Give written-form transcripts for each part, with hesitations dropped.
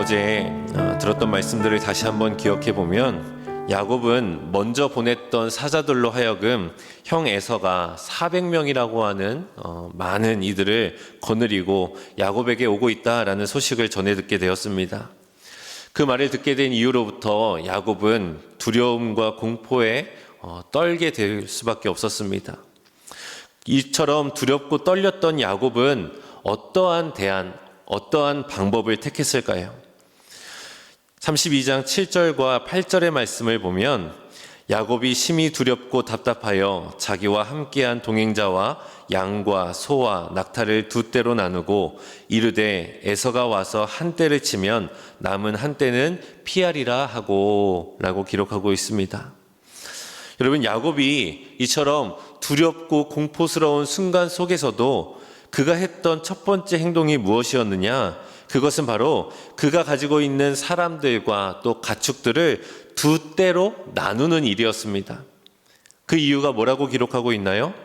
어제 들었던 말씀들을 다시 한번 기억해 보면 야곱은 먼저 보냈던 사자들로 하여금 형 에서가 400명이라고 하는 많은 이들을 거느리고 야곱에게 오고 있다라는 소식을 전해 듣게 되었습니다. 그 말을 듣게 된 이후로부터 야곱은 두려움과 공포에 떨게 될 수밖에 없었습니다. 이처럼 두렵고 떨렸던 야곱은 어떠한 방법을 택했을까요? 32장 7절과 8절의 말씀을 보면 야곱이 심히 두렵고 답답하여 자기와 함께한 동행자와 양과 소와 낙타를 두 떼로 나누고 이르되 에서가 와서 한 떼를 치면 남은 한 떼는 피하리라 하고 라고 기록하고 있습니다. 여러분, 야곱이 이처럼 두렵고 공포스러운 순간 속에서도 그가 했던 첫 번째 행동이 무엇이었느냐? 그것은 바로 그가 가지고 있는 사람들과 또 가축들을 두 떼로 나누는 일이었습니다. 그 이유가 뭐라고 기록하고 있나요?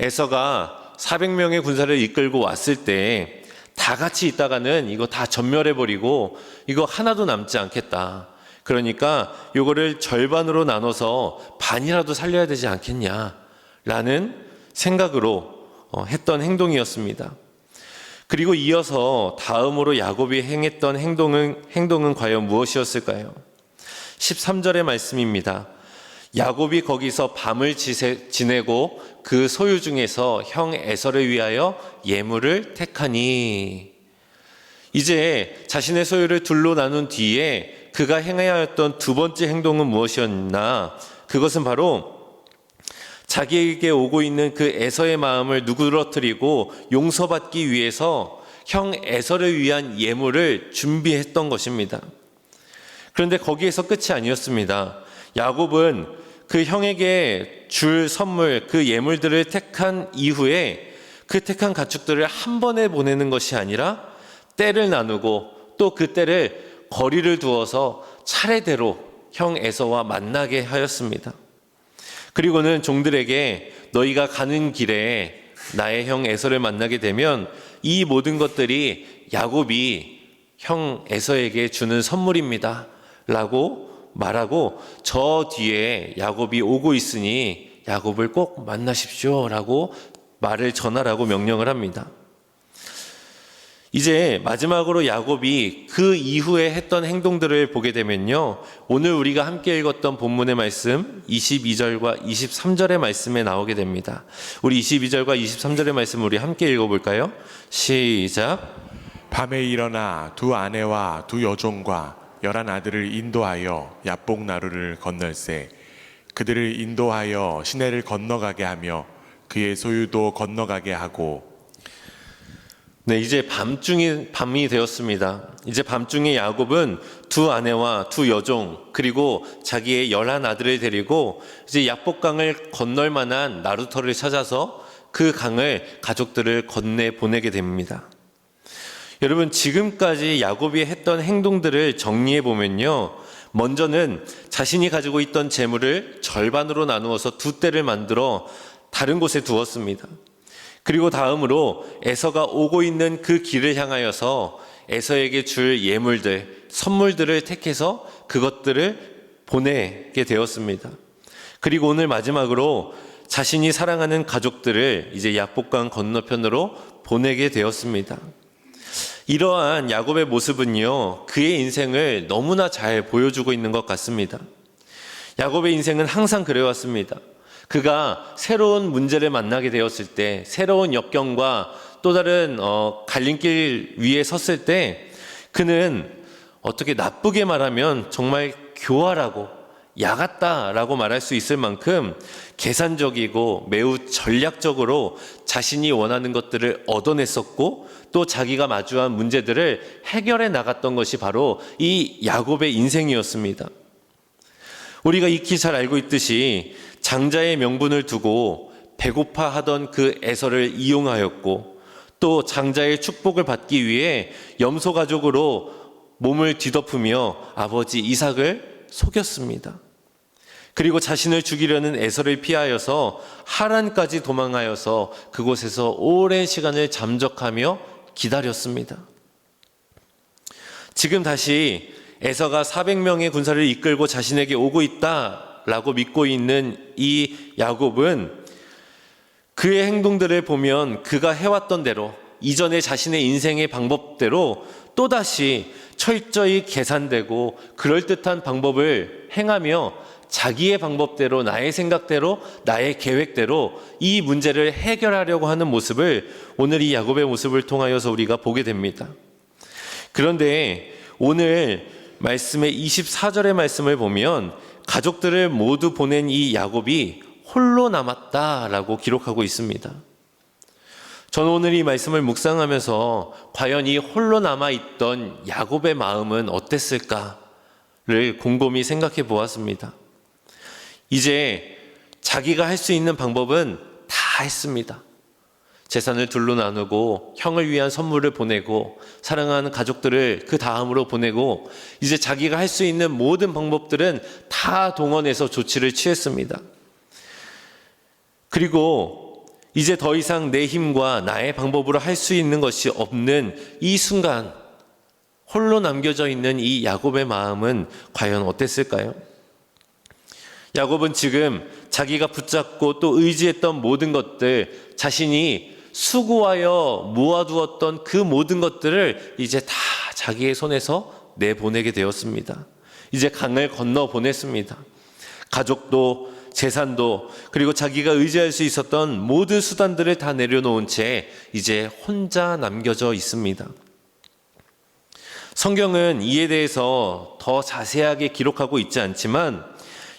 에서가 400명의 군사를 이끌고 왔을 때 다 같이 있다가는 이거 다 전멸해버리고 이거 하나도 남지 않겠다. 그러니까 이거를 절반으로 나눠서 반이라도 살려야 되지 않겠냐라는 생각으로 했던 행동이었습니다. 그리고 이어서 다음으로 야곱이 행했던 행동은 과연 무엇이었을까요? 13절의 말씀입니다. 야곱이 거기서 밤을 지내고 그 소유 중에서 형 에서를 위하여 예물을 택하니. 이제 자신의 소유를 둘로 나눈 뒤에 그가 행해야 했던 두 번째 행동은 무엇이었나? 그것은 바로 자기에게 오고 있는 그 에서의 마음을 누그러뜨리고 용서받기 위해서 형 에서를 위한 예물을 준비했던 것입니다. 그런데 거기에서 끝이 아니었습니다. 야곱은 그 형에게 줄 선물, 그 예물들을 택한 이후에 그 택한 가축들을 한 번에 보내는 것이 아니라 떼를 나누고 또 그 떼를 거리를 두어서 차례대로 형 에서와 만나게 하였습니다. 그리고는 종들에게 너희가 가는 길에 나의 형 에서를 만나게 되면 이 모든 것들이 야곱이 형 에서에게 주는 선물입니다 라고 말하고 저 뒤에 야곱이 오고 있으니 야곱을 꼭 만나십시오 라고 말을 전하라고 명령을 합니다. 이제 마지막으로 야곱이 그 이후에 했던 행동들을 보게 되면요, 오늘 우리가 함께 읽었던 본문의 말씀 22절과 23절의 말씀에 나오게 됩니다. 우리 22절과 23절의 말씀 우리 함께 읽어볼까요? 시작. 밤에 일어나 두 아내와 두 여종과 11 아들을 인도하여 야복 나루를 건널세. 그들을 인도하여 시내를 건너가게 하며 그의 소유도 건너가게 하고. 네, 이제 밤이 되었습니다. 이제 밤중에 야곱은 두 아내와 두 여종 그리고 자기의 11 아들을 데리고 이제 야복강을 건널 만한 나루터를 찾아서 그 강을 가족들을 건네 보내게 됩니다. 여러분, 지금까지 야곱이 했던 행동들을 정리해 보면요, 먼저는 자신이 가지고 있던 재물을 절반으로 나누어서 두 떼를 만들어 다른 곳에 두었습니다. 그리고 다음으로 에서가 오고 있는 그 길을 향하여서 에서에게 줄 예물들, 선물들을 택해서 그것들을 보내게 되었습니다. 그리고 오늘 마지막으로 자신이 사랑하는 가족들을 이제 야복강 건너편으로 보내게 되었습니다. 이러한 야곱의 모습은요, 그의 인생을 너무나 잘 보여주고 있는 것 같습니다. 야곱의 인생은 항상 그래왔습니다. 그가 새로운 문제를 만나게 되었을 때, 새로운 역경과 또 다른 갈림길 위에 섰을 때 그는 어떻게 나쁘게 말하면 정말 교활하고 야같다라고 말할 수 있을 만큼 계산적이고 매우 전략적으로 자신이 원하는 것들을 얻어냈었고 또 자기가 마주한 문제들을 해결해 나갔던 것이 바로 이 야곱의 인생이었습니다. 우리가 익히 잘 알고 있듯이 장자의 명분을 두고 배고파하던 그 에서를 이용하였고 또 장자의 축복을 받기 위해 염소 가족으로 몸을 뒤덮으며 아버지 이삭을 속였습니다. 그리고 자신을 죽이려는 에서를 피하여서 하란까지 도망하여서 그곳에서 오랜 시간을 잠적하며 기다렸습니다. 지금 다시 에서가 400명의 군사를 이끌고 자신에게 오고 있다라고 믿고 있는 이 야곱은 그의 행동들을 보면 그가 해왔던 대로 이전에 자신의 인생의 방법대로 또다시 철저히 계산되고 그럴듯한 방법을 행하며 자기의 방법대로 나의 생각대로 나의 계획대로 이 문제를 해결하려고 하는 모습을 오늘 이 야곱의 모습을 통하여서 우리가 보게 됩니다. 그런데 오늘 말씀의 24절의 말씀을 보면 가족들을 모두 보낸 이 야곱이 홀로 남았다라고 기록하고 있습니다. 저는 오늘 이 말씀을 묵상하면서 과연 이 홀로 남아있던 야곱의 마음은 어땠을까를 곰곰이 생각해 보았습니다. 이제 자기가 할 수 있는 방법은 다 했습니다. 재산을 둘로 나누고 형을 위한 선물을 보내고 사랑하는 가족들을 그 다음으로 보내고 이제 자기가 할 수 있는 모든 방법들은 다 동원해서 조치를 취했습니다. 그리고 이제 더 이상 내 힘과 나의 방법으로 할 수 있는 것이 없는 이 순간 홀로 남겨져 있는 이 야곱의 마음은 과연 어땠을까요? 야곱은 지금 자기가 붙잡고 또 의지했던 모든 것들, 자신이 수고하여 모아두었던 그 모든 것들을 이제 다 자기의 손에서 내보내게 되었습니다. 이제 강을 건너 보냈습니다. 가족도 재산도 그리고 자기가 의지할 수 있었던 모든 수단들을 다 내려놓은 채 이제 혼자 남겨져 있습니다. 성경은 이에 대해서 더 자세하게 기록하고 있지 않지만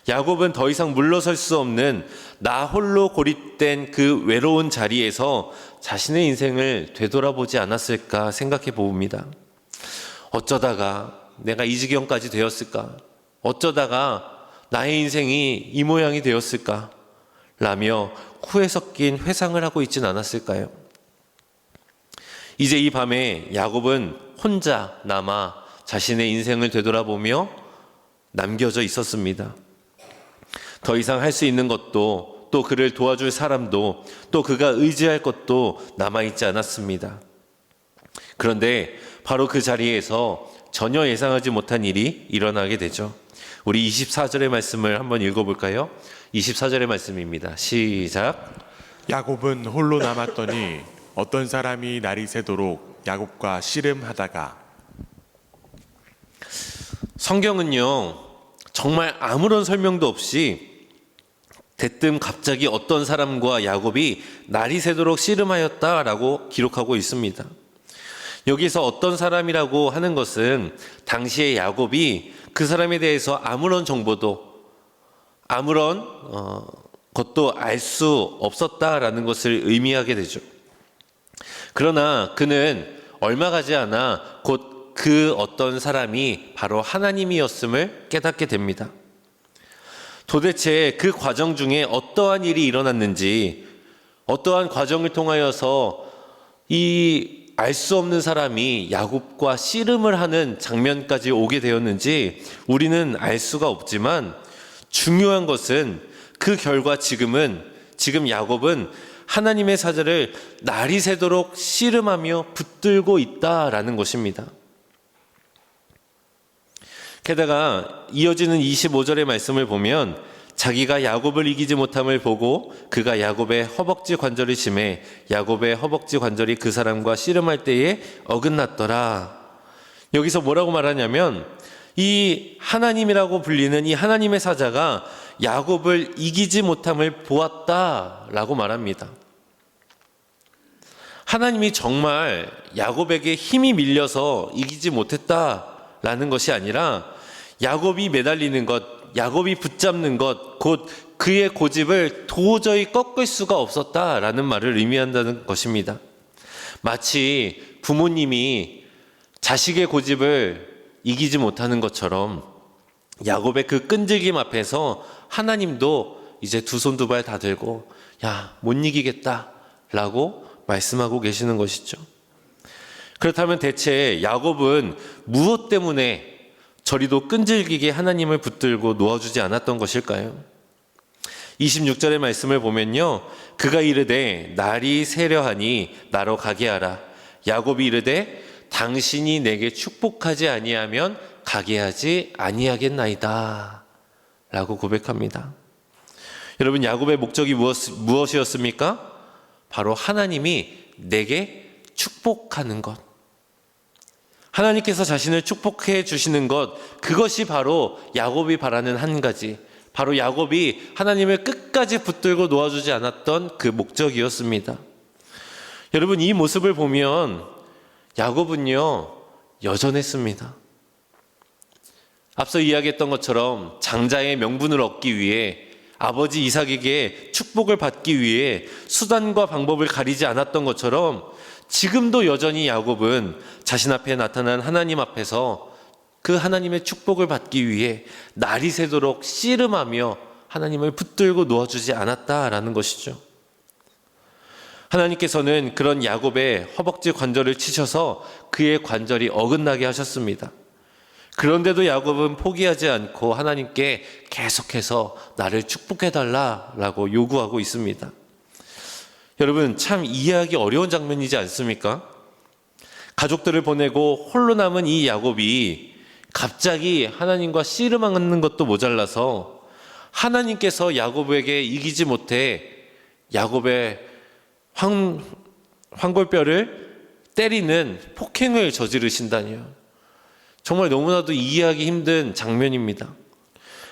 야곱은 더 이상 물러설 수 없는 나 홀로 고립된 그 외로운 자리에서 자신의 인생을 되돌아보지 않았을까 생각해 봅니다. 어쩌다가 내가 이 지경까지 되었을까? 어쩌다가 나의 인생이 이 모양이 되었을까? 라며 후회 섞인 회상을 하고 있진 않았을까요? 이제 이 밤에 야곱은 혼자 남아 자신의 인생을 되돌아보며 남겨져 있었습니다. 더 이상 할 수 있는 것도 또 그를 도와줄 사람도 또 그가 의지할 것도 남아있지 않았습니다. 그런데 바로 그 자리에서 전혀 예상하지 못한 일이 일어나게 되죠. 우리 24절의 말씀을 한번 읽어볼까요? 24절의 말씀입니다. 시작. 야곱은 홀로 남았더니 어떤 사람이 날이 새도록 야곱과 씨름하다가. 성경은요 정말 아무런 설명도 없이 대뜸 갑자기 어떤 사람과 야곱이 날이 새도록 씨름하였다라고 기록하고 있습니다. 여기서 어떤 사람이라고 하는 것은 당시에 야곱이 그 사람에 대해서 아무런 정보도 아무런 것도 알 수 없었다라는 것을 의미하게 되죠. 그러나 그는 얼마 가지 않아 곧 그 어떤 사람이 바로 하나님이었음을 깨닫게 됩니다. 도대체 그 과정 중에 어떠한 일이 일어났는지, 어떠한 과정을 통하여서 이 알 수 없는 사람이 야곱과 씨름을 하는 장면까지 오게 되었는지 우리는 알 수가 없지만 중요한 것은 그 결과 지금 야곱은 하나님의 사자를 날이 새도록 씨름하며 붙들고 있다라는 것입니다. 게다가 이어지는 25절의 말씀을 보면 자기가 야곱을 이기지 못함을 보고 그가 야곱의 허벅지 관절을 심해 야곱의 허벅지 관절이 그 사람과 씨름할 때에 어긋났더라. 여기서 뭐라고 말하냐면 이 하나님이라고 불리는 이 하나님의 사자가 야곱을 이기지 못함을 보았다라고 말합니다. 하나님이 정말 야곱에게 힘이 밀려서 이기지 못했다라는 것이 아니라 야곱이 매달리는 것, 야곱이 붙잡는 것, 곧 그의 고집을 도저히 꺾을 수가 없었다라는 말을 의미한다는 것입니다. 마치 부모님이 자식의 고집을 이기지 못하는 것처럼 야곱의 그 끈질김 앞에서 하나님도 이제 두 손 두 발 다 들고 야, 못 이기겠다라고 말씀하고 계시는 것이죠. 그렇다면 대체 야곱은 무엇 때문에 저리도 끈질기게 하나님을 붙들고 놓아주지 않았던 것일까요? 26절의 말씀을 보면요, 그가 이르되 날이 새려하니 나로 가게 하라. 야곱이 이르되 당신이 내게 축복하지 아니하면 가게 하지 아니하겠나이다 라고 고백합니다. 여러분, 야곱의 목적이 무엇이었습니까? 바로 하나님이 내게 축복하는 것, 하나님께서 자신을 축복해 주시는 것, 그것이 바로 야곱이 바라는 한 가지, 바로 야곱이 하나님을 끝까지 붙들고 놓아주지 않았던 그 목적이었습니다. 여러분, 이 모습을 보면 야곱은요 여전했습니다. 앞서 이야기했던 것처럼 장자의 명분을 얻기 위해, 아버지 이삭에게 축복을 받기 위해 수단과 방법을 가리지 않았던 것처럼 지금도 여전히 야곱은 자신 앞에 나타난 하나님 앞에서 그 하나님의 축복을 받기 위해 날이 새도록 씨름하며 하나님을 붙들고 놓아주지 않았다라는 것이죠. 하나님께서는 그런 야곱의 허벅지 관절을 치셔서 그의 관절이 어긋나게 하셨습니다. 그런데도 야곱은 포기하지 않고 하나님께 계속해서 나를 축복해달라고 요구하고 있습니다. 여러분, 참 이해하기 어려운 장면이지 않습니까? 가족들을 보내고 홀로 남은 이 야곱이 갑자기 하나님과 씨름하는 것도 모자라서 하나님께서 야곱에게 이기지 못해 야곱의 황골뼈를 때리는 폭행을 저지르신다니요. 정말 너무나도 이해하기 힘든 장면입니다.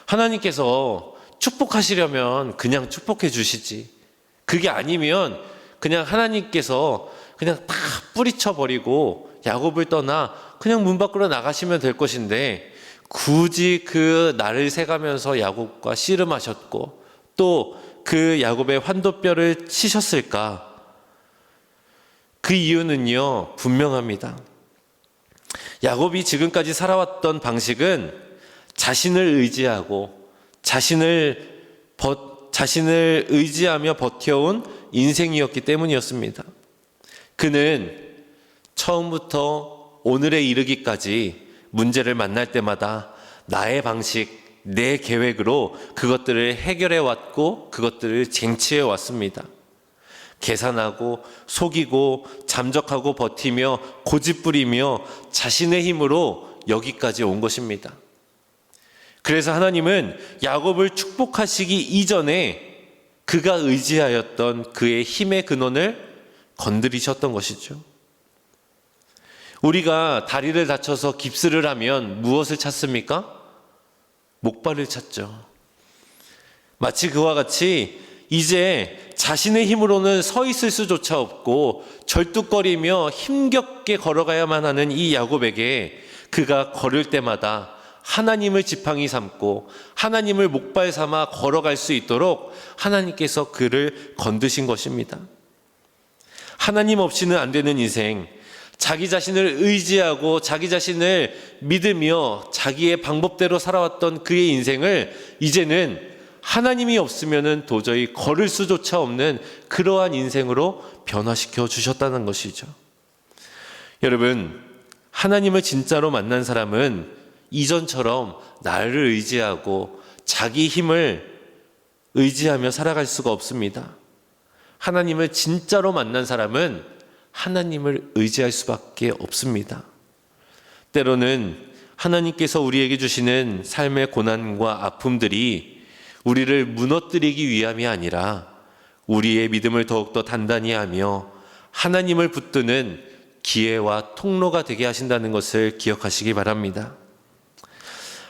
하나님께서 축복하시려면 그냥 축복해 주시지, 그게 아니면 그냥 하나님께서 그냥 다 뿌리쳐 버리고 야곱을 떠나 그냥 문 밖으로 나가시면 될 것인데, 굳이 그 날을 새가면서 야곱과 씨름하셨고 또 그 야곱의 환도뼈를 치셨을까? 그 이유는요 분명합니다. 야곱이 지금까지 살아왔던 방식은 자신을 의지하고 자신을 의지하며 버텨온 인생이었기 때문이었습니다. 그는 처음부터 오늘에 이르기까지 문제를 만날 때마다 나의 방식, 내 계획으로 그것들을 해결해 왔고 그것들을 쟁취해 왔습니다. 계산하고 속이고 잠적하고 버티며 고집부리며 자신의 힘으로 여기까지 온 것입니다. 그래서 하나님은 야곱을 축복하시기 이전에 그가 의지하였던 그의 힘의 근원을 건드리셨던 것이죠. 우리가 다리를 다쳐서 깁스를 하면 무엇을 찾습니까? 목발을 찾죠. 마치 그와 같이 이제 자신의 힘으로는 서 있을 수조차 없고 절뚝거리며 힘겹게 걸어가야만 하는 이 야곱에게 그가 걸을 때마다 하나님을 지팡이 삼고 하나님을 목발 삼아 걸어갈 수 있도록 하나님께서 그를 건드신 것입니다. 하나님 없이는 안 되는 인생, 자기 자신을 의지하고 자기 자신을 믿으며 자기의 방법대로 살아왔던 그의 인생을 이제는 하나님이 없으면 도저히 걸을 수조차 없는 그러한 인생으로 변화시켜 주셨다는 것이죠. 여러분, 하나님을 진짜로 만난 사람은 이전처럼 나를 의지하고 자기 힘을 의지하며 살아갈 수가 없습니다. 하나님을 진짜로 만난 사람은 하나님을 의지할 수밖에 없습니다. 때로는 하나님께서 우리에게 주시는 삶의 고난과 아픔들이 우리를 무너뜨리기 위함이 아니라 우리의 믿음을 더욱더 단단히 하며 하나님을 붙드는 기회와 통로가 되게 하신다는 것을 기억하시기 바랍니다.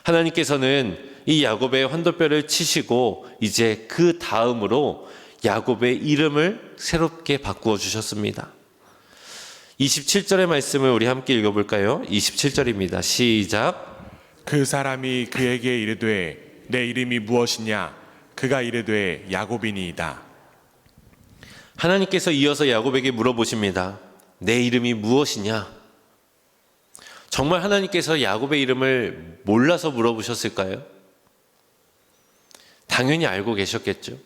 하나님께서는 이 야곱의 환도뼈를 치시고 이제 그 다음으로 야곱의 이름을 새롭게 바꾸어 주셨습니다. 27절의 말씀을 우리 함께 읽어볼까요? 27절입니다. 시작. 그 사람이 그에게 이르되 내 이름이 무엇이냐? 그가 이르되 야곱이니이다. 하나님께서 이어서 야곱에게 물어보십니다. 내 이름이 무엇이냐? 정말 하나님께서 야곱의 이름을 몰라서 물어보셨을까요? 당연히 알고 계셨겠죠.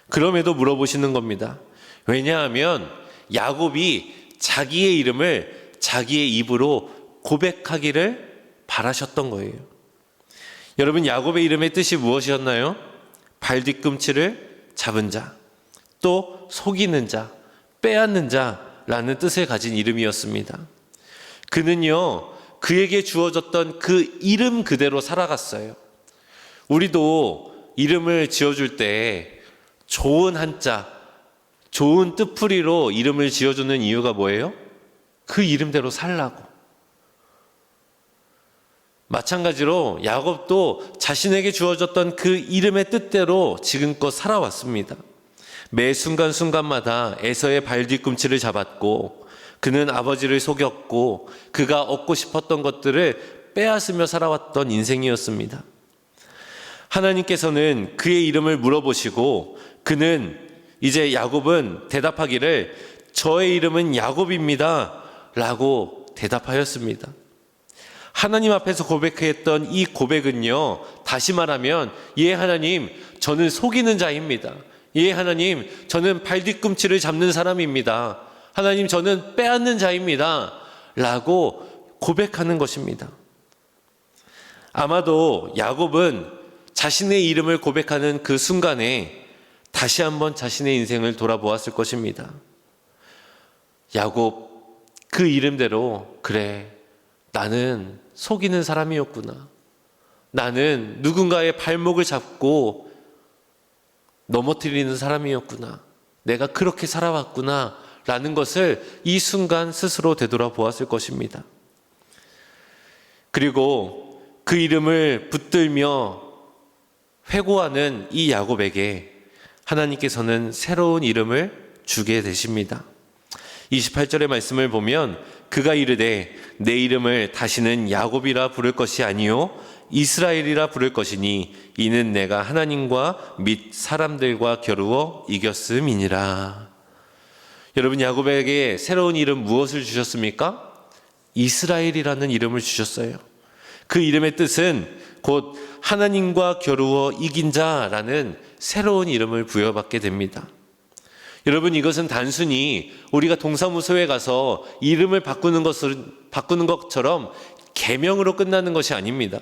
그럼에도 물어보시는 겁니다. 왜냐하면 야곱이 자기의 이름을 자기의 입으로 고백하기를 바라셨던 거예요. 여러분, 야곱의 이름의 뜻이 무엇이었나요? 발 뒤꿈치를 잡은 자, 또 속이는 자, 빼앗는 자라는 뜻을 가진 이름이었습니다. 그는요, 그에게 주어졌던 그 이름 그대로 살아갔어요. 우리도 이름을 지어줄 때 좋은 한자, 좋은 뜻풀이로 이름을 지어주는 이유가 뭐예요? 그 이름대로 살라고. 마찬가지로 야곱도 자신에게 주어졌던 그 이름의 뜻대로 지금껏 살아왔습니다. 매 순간순간마다 에서의 발 뒤꿈치를 잡았고, 그는 아버지를 속였고, 그가 얻고 싶었던 것들을 빼앗으며 살아왔던 인생이었습니다. 하나님께서는 그의 이름을 물어보시고, 야곱은 대답하기를 저의 이름은 야곱입니다 라고 대답하였습니다. 하나님 앞에서 고백했던 이 고백은요, 다시 말하면 예 하나님, 저는 속이는 자입니다. 예 하나님, 저는 발뒤꿈치를 잡는 사람입니다. 하나님, 저는 빼앗는 자입니다 라고 고백하는 것입니다. 아마도 야곱은 자신의 이름을 고백하는 그 순간에 다시 한번 자신의 인생을 돌아보았을 것입니다. 야곱, 그 이름대로, 그래, 나는 속이는 사람이었구나. 나는 누군가의 발목을 잡고 넘어뜨리는 사람이었구나. 내가 그렇게 살아왔구나 라는 것을 이 순간 스스로 되돌아보았을 것입니다. 그리고 그 이름을 붙들며 회고하는 이 야곱에게 하나님께서는 새로운 이름을 주게 되십니다. 28절의 말씀을 보면 그가 이르되 내 이름을 다시는 야곱이라 부를 것이 아니요 이스라엘이라 부를 것이니 이는 내가 하나님과 및 사람들과 겨루어 이겼음이니라. 여러분, 야곱에게 새로운 이름 무엇을 주셨습니까? 이스라엘이라는 이름을 주셨어요. 그 이름의 뜻은 곧 하나님과 겨루어 이긴 자라는 새로운 이름을 부여받게 됩니다. 여러분, 이것은 단순히 우리가 동사무소에 가서 이름을 바꾸는 것처럼 계명으로 끝나는 것이 아닙니다.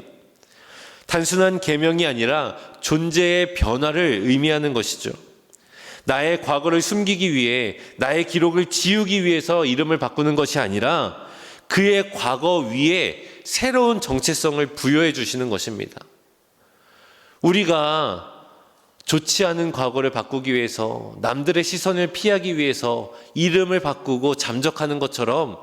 단순한 계명이 아니라 존재의 변화를 의미하는 것이죠. 나의 과거를 숨기기 위해, 나의 기록을 지우기 위해서 이름을 바꾸는 것이 아니라 그의 과거 위에 새로운 정체성을 부여해 주시는 것입니다. 우리가 좋지 않은 과거를 바꾸기 위해서, 남들의 시선을 피하기 위해서 이름을 바꾸고 잠적하는 것처럼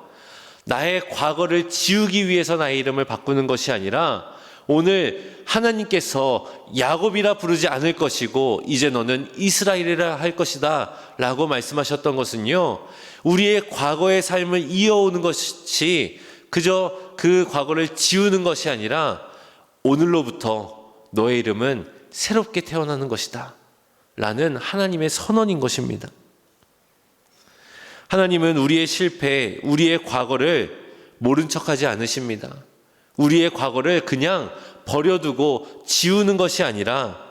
나의 과거를 지우기 위해서 나의 이름을 바꾸는 것이 아니라 오늘 하나님께서 야곱이라 부르지 않을 것이고 이제 너는 이스라엘이라 할 것이다 라고 말씀하셨던 것은요, 우리의 과거의 삶을 이어오는 것이 그저 그 과거를 지우는 것이 아니라 오늘로부터 너의 이름은 새롭게 태어나는 것이다 라는 하나님의 선언인 것입니다. 하나님은 우리의 실패, 우리의 과거를 모른 척하지 않으십니다. 우리의 과거를 그냥 버려두고 지우는 것이 아니라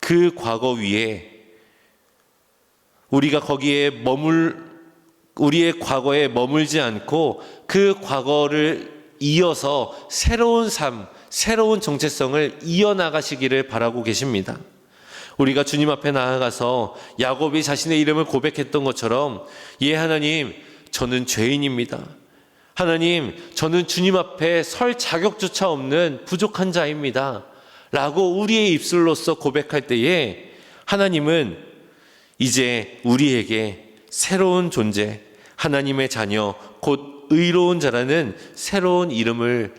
그 과거 위에 우리가 우리의 과거에 머물지 않고 그 과거를 이어서 새로운 삶, 새로운 정체성을 이어나가시기를 바라고 계십니다. 우리가 주님 앞에 나아가서 야곱이 자신의 이름을 고백했던 것처럼 예 하나님, 저는 죄인입니다. 하나님, 저는 주님 앞에 설 자격조차 없는 부족한 자입니다 라고 우리의 입술로서 고백할 때에 하나님은 이제 우리에게 새로운 존재, 하나님의 자녀, 곧 의로운 자라는 새로운 이름을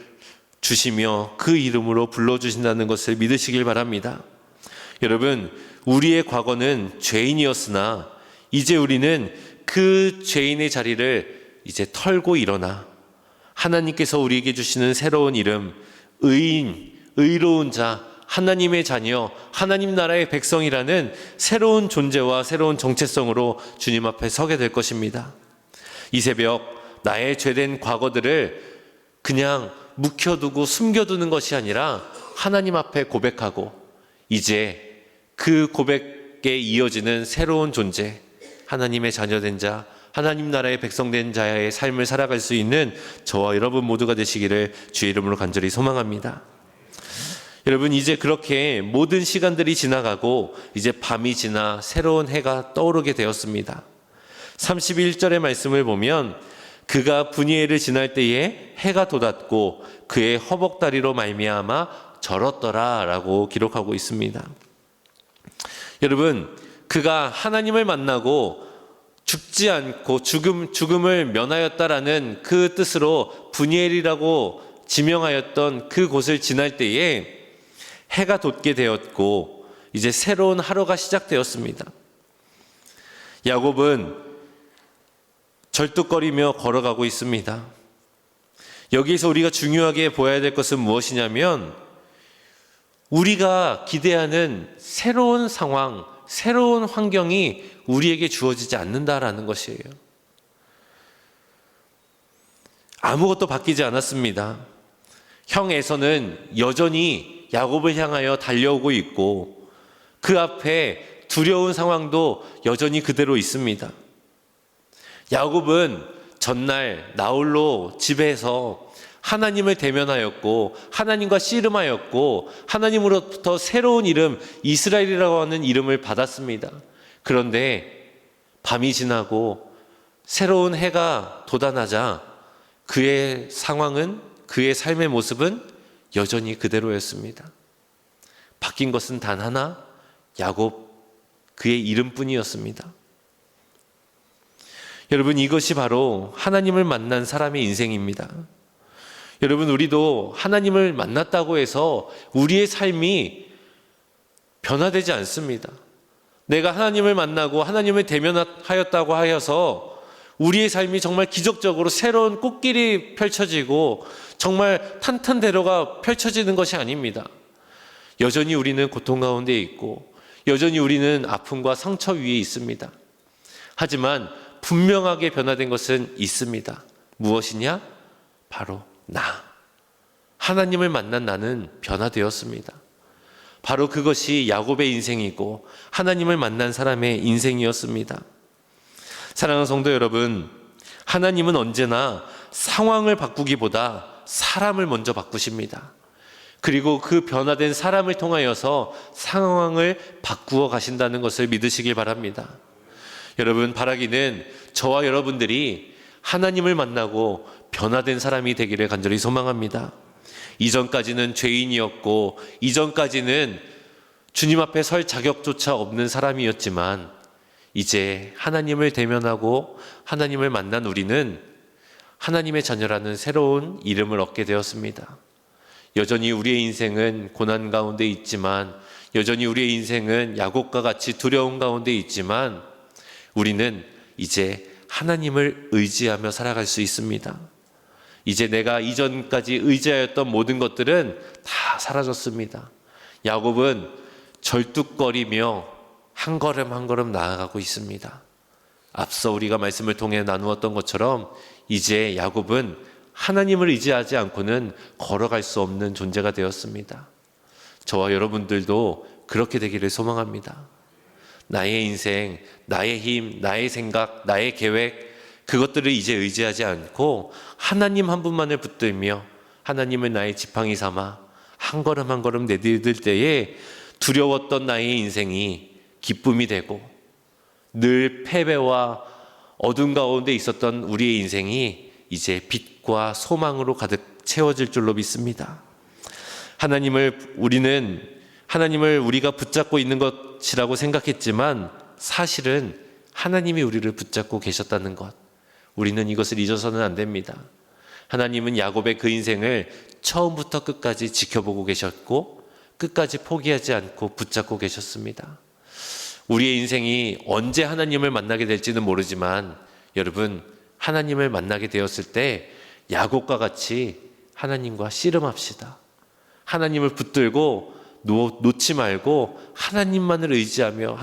주시며 그 이름으로 불러주신다는 것을 믿으시길 바랍니다. 여러분, 우리의 과거는 죄인이었으나 이제 우리는 그 죄인의 자리를 이제 털고 일어나 하나님께서 우리에게 주시는 새로운 이름, 의인, 의로운 자, 하나님의 자녀, 하나님 나라의 백성이라는 새로운 존재와 새로운 정체성으로 주님 앞에 서게 될 것입니다. 이 새벽 나의 죄된 과거들을 그냥 묵혀두고 숨겨두는 것이 아니라 하나님 앞에 고백하고 이제 그 고백에 이어지는 새로운 존재, 하나님의 자녀된 자, 하나님 나라의 백성된 자의 삶을 살아갈 수 있는 저와 여러분 모두가 되시기를 주의 이름으로 간절히 소망합니다. 여러분, 이제 그렇게 모든 시간들이 지나가고 이제 밤이 지나 새로운 해가 떠오르게 되었습니다. 31절의 말씀을 보면 그가 분이엘을 지날 때에 해가 돋았고 그의 허벅다리로 말미암아 절었더라라고 기록하고 있습니다. 여러분, 그가 하나님을 만나고 죽지 않고 죽음을 면하였다라는 그 뜻으로 분이엘이라고 지명하였던 그 곳을 지날 때에 해가 돋게 되었고 이제 새로운 하루가 시작되었습니다. 야곱은 절뚝거리며 걸어가고 있습니다. 여기서 우리가 중요하게 보아야 될 것은 무엇이냐면 우리가 기대하는 새로운 상황, 새로운 환경이 우리에게 주어지지 않는다라는 것이에요. 아무것도 바뀌지 않았습니다. 형 에서는 여전히 야곱을 향하여 달려오고 있고 그 앞에 두려운 상황도 여전히 그대로 있습니다. 야곱은 전날 나홀로 집에서 하나님을 대면하였고 하나님과 씨름하였고 하나님으로부터 새로운 이름 이스라엘이라고 하는 이름을 받았습니다. 그런데 밤이 지나고 새로운 해가 돋아나자 그의 상황은, 그의 삶의 모습은 여전히 그대로였습니다. 바뀐 것은 단 하나, 야곱, 그의 이름뿐이었습니다. 여러분, 이것이 바로 하나님을 만난 사람의 인생입니다. 여러분, 우리도 하나님을 만났다고 해서 우리의 삶이 변화되지 않습니다. 내가 하나님을 만나고 하나님을 대면하였다고 하여서 우리의 삶이 정말 기적적으로 새로운 꽃길이 펼쳐지고 정말 탄탄대로가 펼쳐지는 것이 아닙니다. 여전히 우리는 고통 가운데 있고 여전히 우리는 아픔과 상처 위에 있습니다. 하지만 분명하게 변화된 것은 있습니다. 무엇이냐? 바로 하나님을 만난 나는 변화되었습니다. 바로 그것이 야곱의 인생이고 하나님을 만난 사람의 인생이었습니다. 사랑하는 성도 여러분, 하나님은 언제나 상황을 바꾸기보다 사람을 먼저 바꾸십니다. 그리고 그 변화된 사람을 통하여서 상황을 바꾸어 가신다는 것을 믿으시길 바랍니다. 여러분, 바라기는 저와 여러분들이 하나님을 만나고 변화된 사람이 되기를 간절히 소망합니다. 이전까지는 죄인이었고 이전까지는 주님 앞에 설 자격조차 없는 사람이었지만 이제 하나님을 대면하고 하나님을 만난 우리는 하나님의 자녀라는 새로운 이름을 얻게 되었습니다. 여전히 우리의 인생은 고난 가운데 있지만 여전히 우리의 인생은 야곱과 같이 두려움 가운데 있지만 우리는 이제 하나님을 의지하며 살아갈 수 있습니다. 이제 내가 이전까지 의지하였던 모든 것들은 다 사라졌습니다. 야곱은 절뚝거리며 한 걸음 한 걸음 나아가고 있습니다. 앞서 우리가 말씀을 통해 나누었던 것처럼 이제 야곱은 하나님을 의지하지 않고는 걸어갈 수 없는 존재가 되었습니다. 저와 여러분들도 그렇게 되기를 소망합니다. 나의 인생, 나의 힘, 나의 생각, 나의 계획, 그것들을 이제 의지하지 않고 하나님 한 분만을 붙들며 하나님을 나의 지팡이 삼아 한 걸음 한 걸음 내디딜 때에 두려웠던 나의 인생이 기쁨이 되고 늘 패배와 어둠 가운데 있었던 우리의 인생이 이제 빛과 소망으로 가득 채워질 줄로 믿습니다. 하나님을 우리가 붙잡고 있는 것이라고 생각했지만 사실은 하나님이 우리를 붙잡고 계셨다는 것, 우리는 이것을 잊어서는 안 됩니다. 하나님은 야곱의 그 인생을 처음부터 끝까지 지켜보고 계셨고 끝까지 포기하지 않고 붙잡고 계셨습니다. 우리의 인생이 언제 하나님을 만나게 될지는 모르지만 여러분, 하나님을 만나게 되었을 때 야곱과 같이 하나님과 씨름합시다. 하나님을 붙들고 놓지 말고 하나님만을 의지하며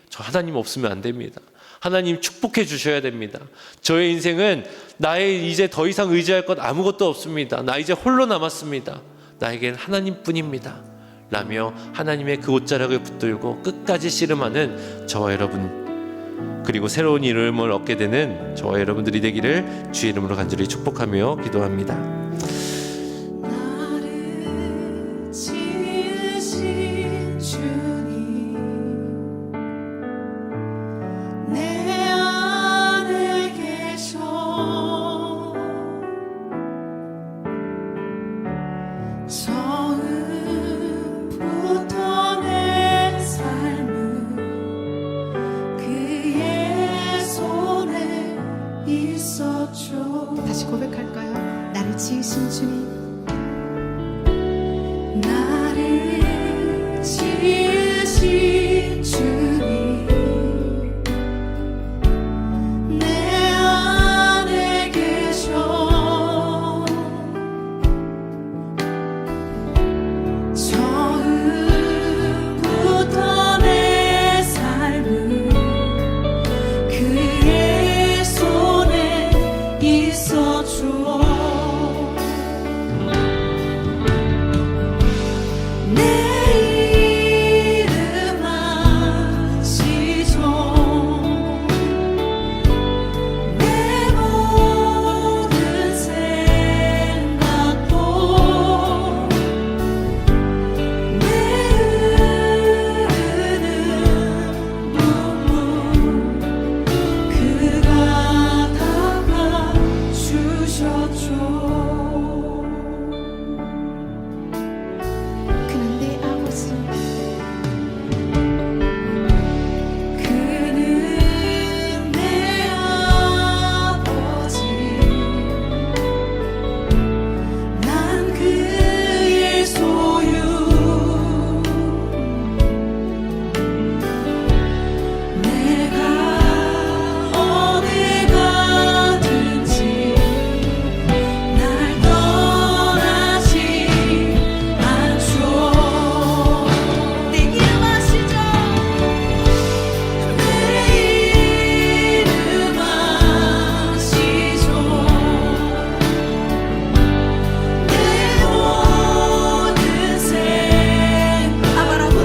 저 하나님 없으면 안 됩니다. 하나님 축복해 주셔야 됩니다. 저의 인생은 나의 이제 더 이상 의지할 것 아무것도 없습니다. 나 이제 홀로 남았습니다. 나에겐 하나님뿐입니다. 라며 하나님의 그 옷자락을 붙들고 끝까지 씨름하는 저와 여러분, 그리고 새로운 이름을 얻게 되는 저와 여러분들이 되기를 주의 이름으로 간절히 축복하며 기도합니다. 내 안에 계셔 고백할까요? 나를 지으신 주님, 나를 지으신 주님, 내 안에 계셔. 처음부터 내 삶은 그의 손에 있어줘. 내 이름 아시죠. 내 모든 생각도 내 흐르는 눈물 그가 닦아주셨죠. 그는 내 아버지, 그는 내 아버지, 난 그의 소유. 내가 어디 가든지 날 떠나지 않죠. 내 이름 아시죠? 내 이름 아시죠. 내 모든 생각도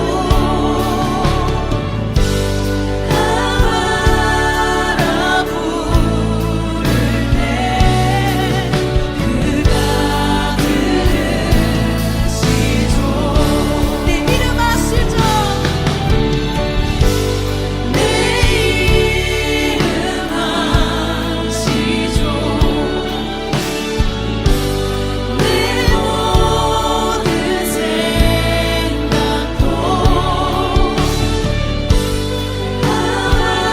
아바라 부를 때 그가 들으시죠. 내 이름 아시죠? 내 이름 아시죠. 내 모든 생각도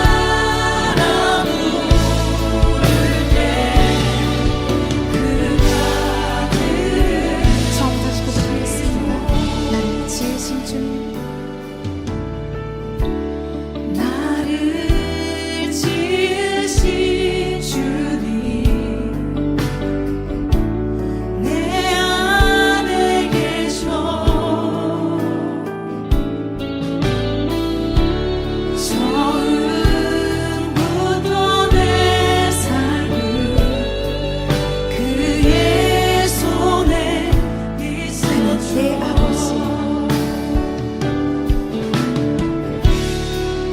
아바라 부를 때 그가 처음 다시 고백하겠습니다. 나를 지으신 주님, 나를 지으신 주님, 내 안에 계셔. 처음부터 내 삶은 그의 손에 그는 내 아버지,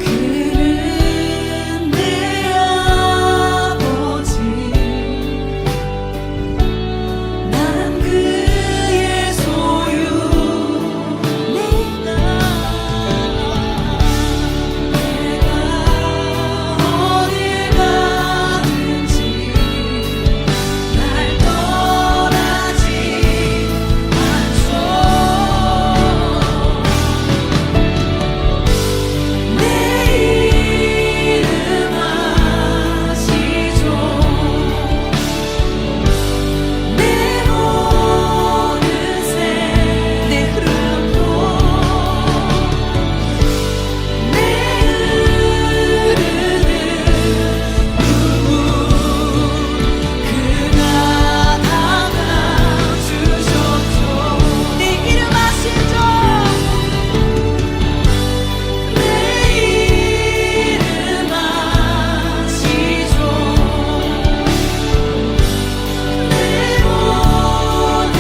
그는 내 아버지, 난 그의 소유. 내가 어디 가든지 날 떠나지 않죠. 내 이름 아시죠. 내 모든 내 흐름도 내 흐르는 눈물 그가 닦아주셨죠. 내 이름 아시죠? 내 이름 아시죠. 내 모든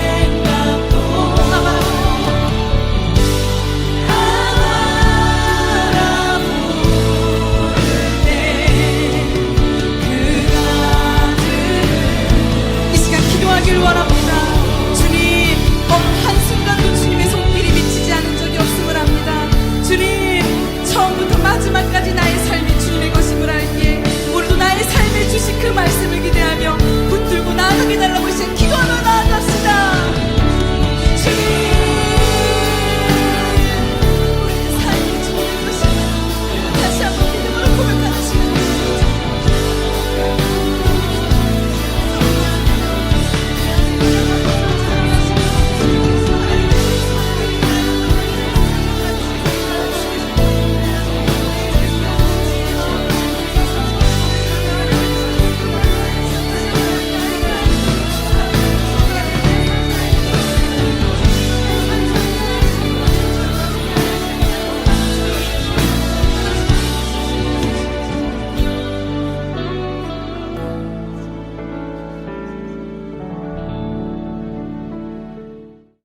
생각도 아바라 부를 때 그가 이 시간 기도하길 원합니다. 주님, 어느 한순간도 주님의 손길이 미치지 않은 적이 없음을 압니다. 주님, 처음부터 마지막까지